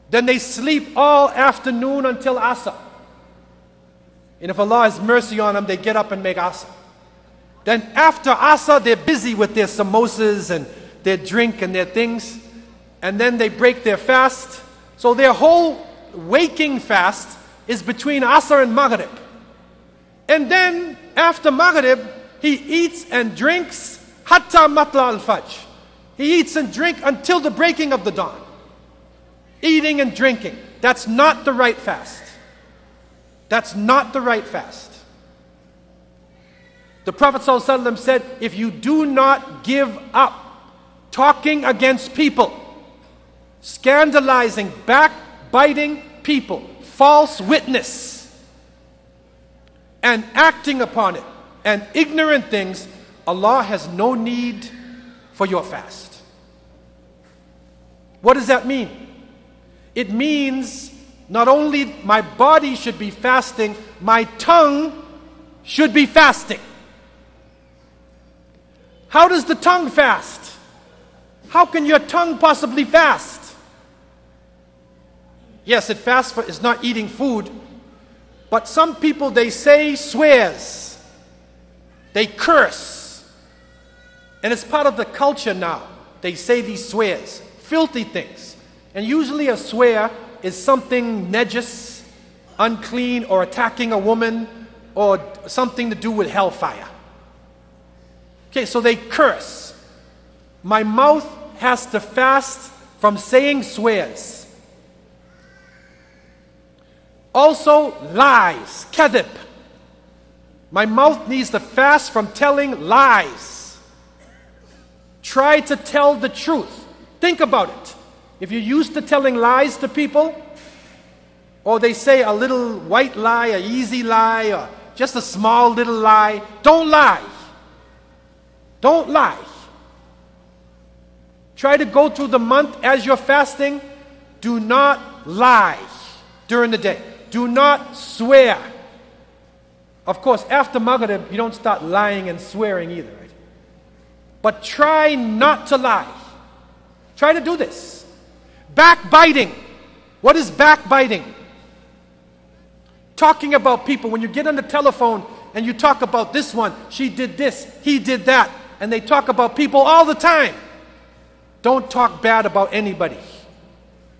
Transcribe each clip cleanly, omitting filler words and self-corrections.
Then they sleep all afternoon until Asr. And if Allah has mercy on them, they get up and make Asr. Then after Asr, they're busy with their samosas and their drink and their things. And then they break their fast. So their whole waking fast is between Asr and Maghrib. And then after Maghrib, he eats and drinks hatta matla al-fajr. He eats and drinks until the breaking of the dawn. Eating and drinking. That's not the right fast. That's not the right fast. The Prophet ﷺ said, if you do not give up talking against people, scandalizing, backbiting people, false witness, and acting upon it, and ignorant things, Allah has no need for your fast. What does that mean? It means not only my body should be fasting, my tongue should be fasting. How does the tongue fast? How can your tongue possibly fast? Yes, it fasts for, it's not eating food, but some people, they say swears, they curse, and it's part of the culture now. They say these swears, filthy things, and usually a swear is something najis, unclean, or attacking a woman, or something to do with hellfire. Okay, so they curse. My mouth has to fast from saying swears. Also, lies, kadhib. My mouth needs to fast from telling lies. Try to tell the truth. Think about it. If you're used to telling lies to people, or they say a little white lie, an easy lie, or just a small little lie, don't lie. Don't lie. Try to go through the month as you're fasting. Do not lie during the day. Do not swear. Of course, after Maghrib, you don't start lying and swearing either, right? But try not to lie. Try to do this. Backbiting. What is backbiting? Talking about people. When you get on the telephone and you talk about this one, she did this, he did that, and they talk about people all the time. Don't talk bad about anybody.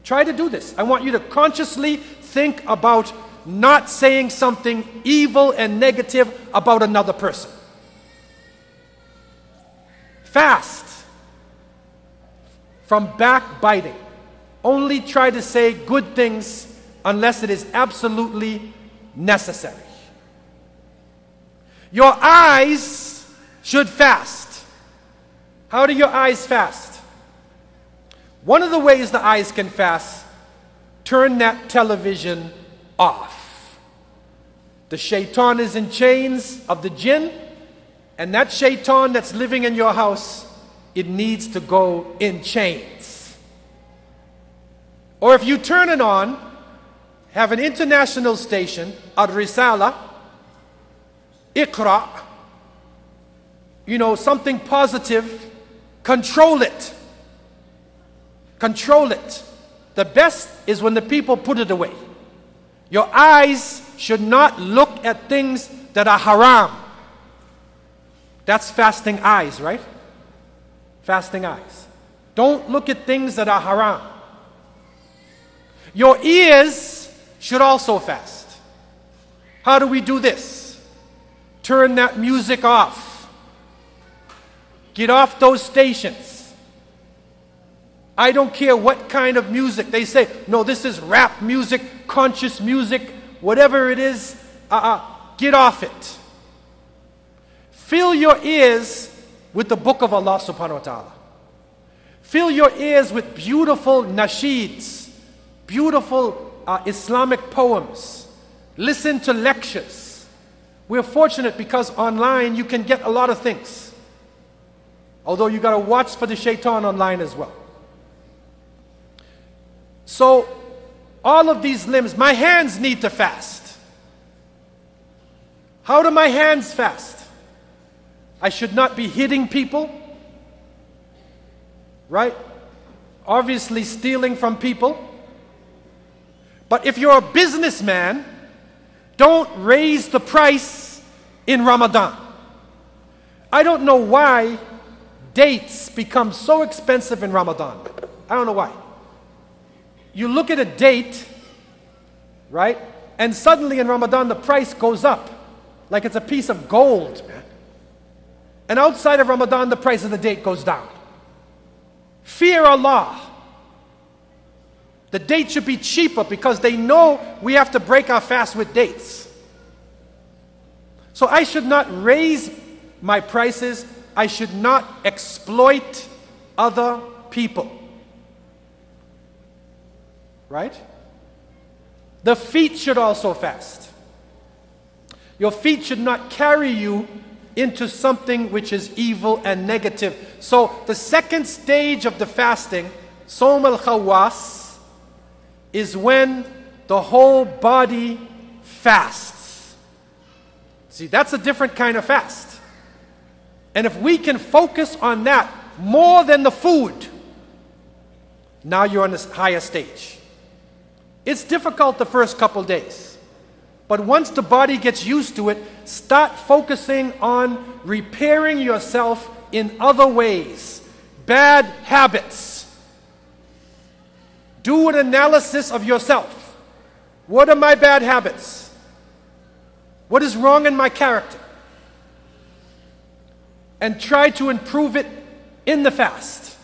Try to do this. I want you to consciously think about not saying something evil and negative about another person. Fast from backbiting. Only try to say good things unless it is absolutely necessary. Your eyes should fast. How do your eyes fast? One of the ways the eyes can fast, turn that television off. The shaitan is in chains of the jinn, and that shaitan that's living in your house, it needs to go in chains. Or if you turn it on, have an international station, Al-Risala, Iqra, you know, something positive, control it. Control it. The best is when the people put it away. Your eyes should not look at things that are haram. That's fasting eyes, right? Fasting eyes. Don't look at things that are haram. Your ears should also fast. How do we do this? Turn that music off. Get off those stations. I don't care what kind of music. They say, no, this is rap music, conscious music, whatever it is, get off it. Fill your ears with the book of Allah subhanahu wa ta'ala. Fill your ears with beautiful nasheeds, beautiful Islamic poems. Listen to lectures. We're fortunate because online you can get a lot of things. Although you got to watch for the shaitan online as well. So, all of these limbs, my hands need to fast. How do my hands fast? I should not be hitting people, right? Obviously stealing from people. But if you're a businessman, don't raise the price in Ramadan. I don't know why dates become so expensive in Ramadan. I don't know why. You look at a date, right? And suddenly in Ramadan the price goes up like it's a piece of gold, man. And outside of Ramadan the price of the date goes down. Fear Allah. The date should be cheaper because they know we have to break our fast with dates. So I should not raise my prices. I should not exploit other people. Right? The feet should also fast. Your feet should not carry you into something which is evil and negative. So the second stage of the fasting, Sawm al-Khawas, is when the whole body fasts. See, that's a different kind of fast. And if we can focus on that more than the food, now you're on this higher stage. It's difficult the first couple days. But once the body gets used to it, start focusing on repairing yourself in other ways. Bad habits. Do an analysis of yourself. What are my bad habits? What is wrong in my character? And try to improve it in the fast.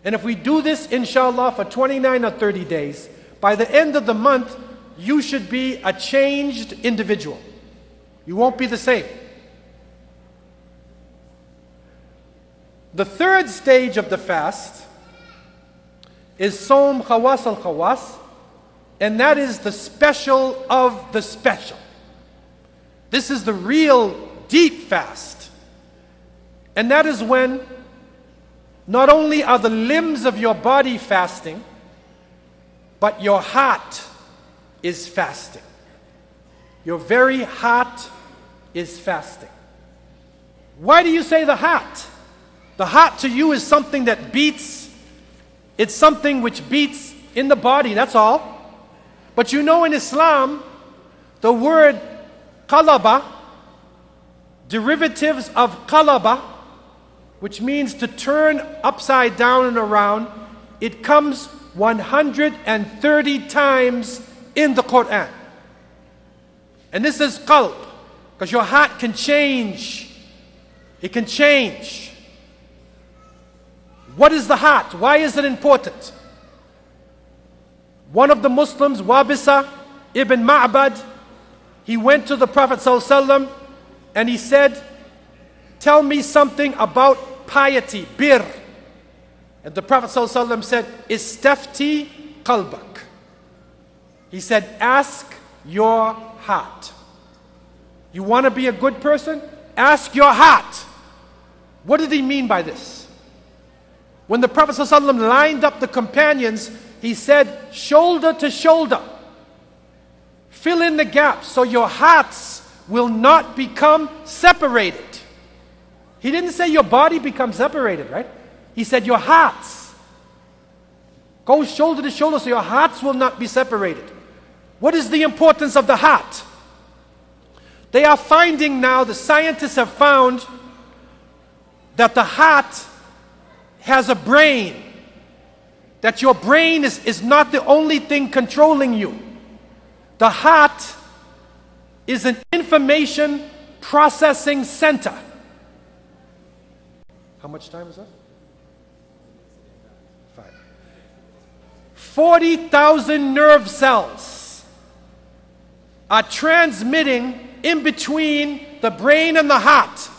And if we do this, inshallah, for 29 or 30 days, by the end of the month, you should be a changed individual. You won't be the same. The third stage of the fast is Sawm Khawas al-Khawas, and that is the special of the special. This is the real deep fast. And that is when not only are the limbs of your body fasting, but your heart is fasting. Your very heart is fasting. Why do you say the heart? The heart to you is something that beats. It's something which beats in the body, that's all. But you know in Islam, the word qalaba, derivatives of qalaba, which means to turn upside down and around, it comes 130 times in the Quran. And this is qalb, because your heart can change. It can change. What is the heart? Why is it important? One of the Muslims, Wabisa ibn Ma'bad, he went to the Prophet ﷺ and he said, tell me something about piety, bir. And the Prophet ﷺ said, istafti qalbak. He said, ask your heart. You want to be a good person? Ask your heart. What did he mean by this? When the Prophet ﷺ lined up the companions, he said, shoulder to shoulder. Fill in the gaps so your hearts will not become separated. He didn't say your body becomes separated, right? He said your hearts. Go shoulder to shoulder so your hearts will not be separated. What is the importance of the heart? They are finding now, the scientists have found that the heart has a brain, that your brain is not the only thing controlling you. The heart is an information processing center. How much time is that? 5. 40,000 nerve cells are transmitting in between the brain and the heart.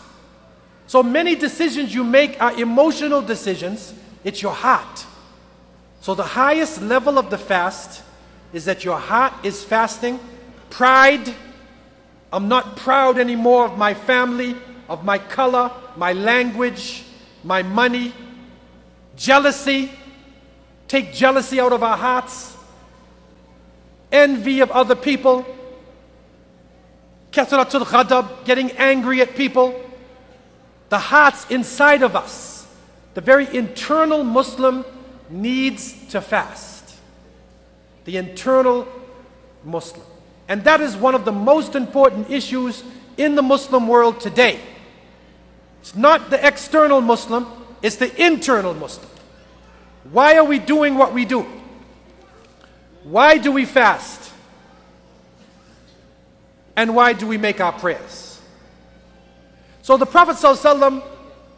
So many decisions you make are emotional decisions. It's your heart. So the highest level of the fast is that your heart is fasting. Pride. I'm not proud anymore of my family, of my color, my language, my money. Jealousy. Take jealousy out of our hearts. Envy of other people. Kathratul ghadab, getting angry at people. The heart's inside of us. The very internal Muslim needs to fast. the internal Muslim. And that is one of the most important issues in the Muslim world today. It's not the external Muslim, it's the internal Muslim. Why are we doing what we do? Why do we fast? And why do we make our prayers? So the Prophet ﷺ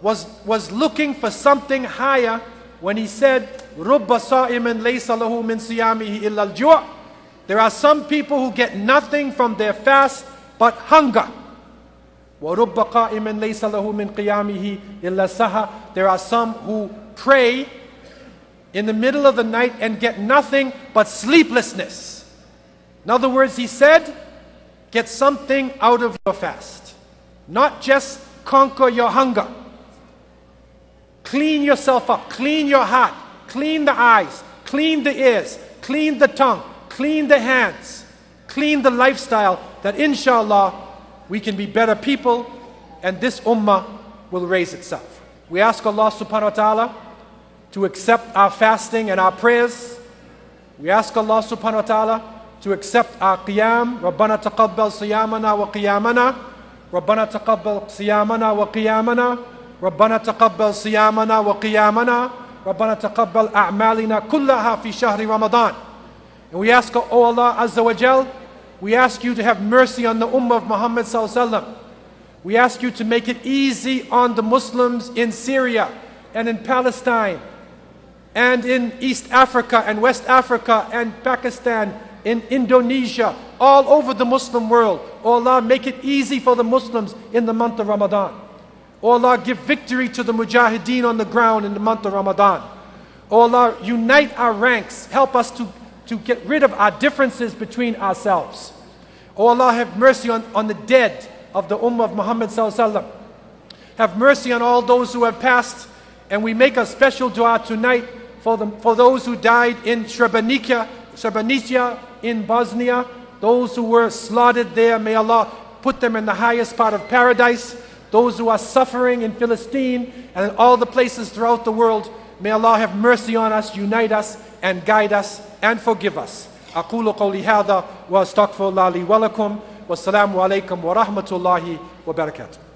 was looking for something higher when he said, رُبَّ صَائِمٍ لَيْسَ لَهُ مِنْ صِيَامِهِ إِلَّا الْجُوعِ. There are some people who get nothing from their fast but hunger. وَرُبَّ قَائِمٍ لَيْسَ لَهُ مِنْ قِيَامِهِ إِلَّا السَّهَى. There are some who pray in the middle of the night and get nothing but sleeplessness. In other words, he said, get something out of your fast. Not just conquer your hunger. Clean yourself up, clean your heart, clean the eyes, clean the ears, clean the tongue, clean the hands, clean the lifestyle, that inshallah we can be better people and this ummah will raise itself. We ask Allah subhanahu wa ta'ala to accept our fasting and our prayers. We ask Allah subhanahu wa ta'ala to accept our qiyam. رَبَّنَا تَقَبَّلْ صِيَامَنَا وَقِيَامَنَا رَبَّنَا تَقَبَّلْ صِيَامَنَا وَقِيَامَنَا رَبَّنَا تَقَبَّلْ صِيَامَنَا وَقِيَامَنَا رَبَّنَا تَقَبَّلْ أَعْمَالِنَا كُلَّهَا فِي شَهْرِ رَمَضَانِ. And we ask, O Allah Azza wa Jal, we ask you to have mercy on the ummah of Muhammad sallallahu alaihi wasallam. We ask you to make it easy on the Muslims in Syria and in Palestine and in East Africa and West Africa and Pakistan, in Indonesia, all over the Muslim world. O Allah, make it easy for the Muslims in the month of Ramadan. O Allah, give victory to the mujahideen on the ground in the month of Ramadan. O Allah, unite our ranks. Help us to get rid of our differences between ourselves. O Allah, have mercy on the dead of the ummah of Muhammad sallallahu alaihi wasallam. Have mercy on all those who have passed. And we make a special dua tonight for those who died in Srebrenica in Bosnia, those who were slaughtered there. May Allah put them in the highest part of paradise. Those who are suffering in Palestine and in all the places throughout the world, may Allah have mercy on us, unite us, and guide us, and forgive us. أقول قولي هذا وأستغفر الله لي ولكم والسلام عليكم ورحمة الله وبركاته.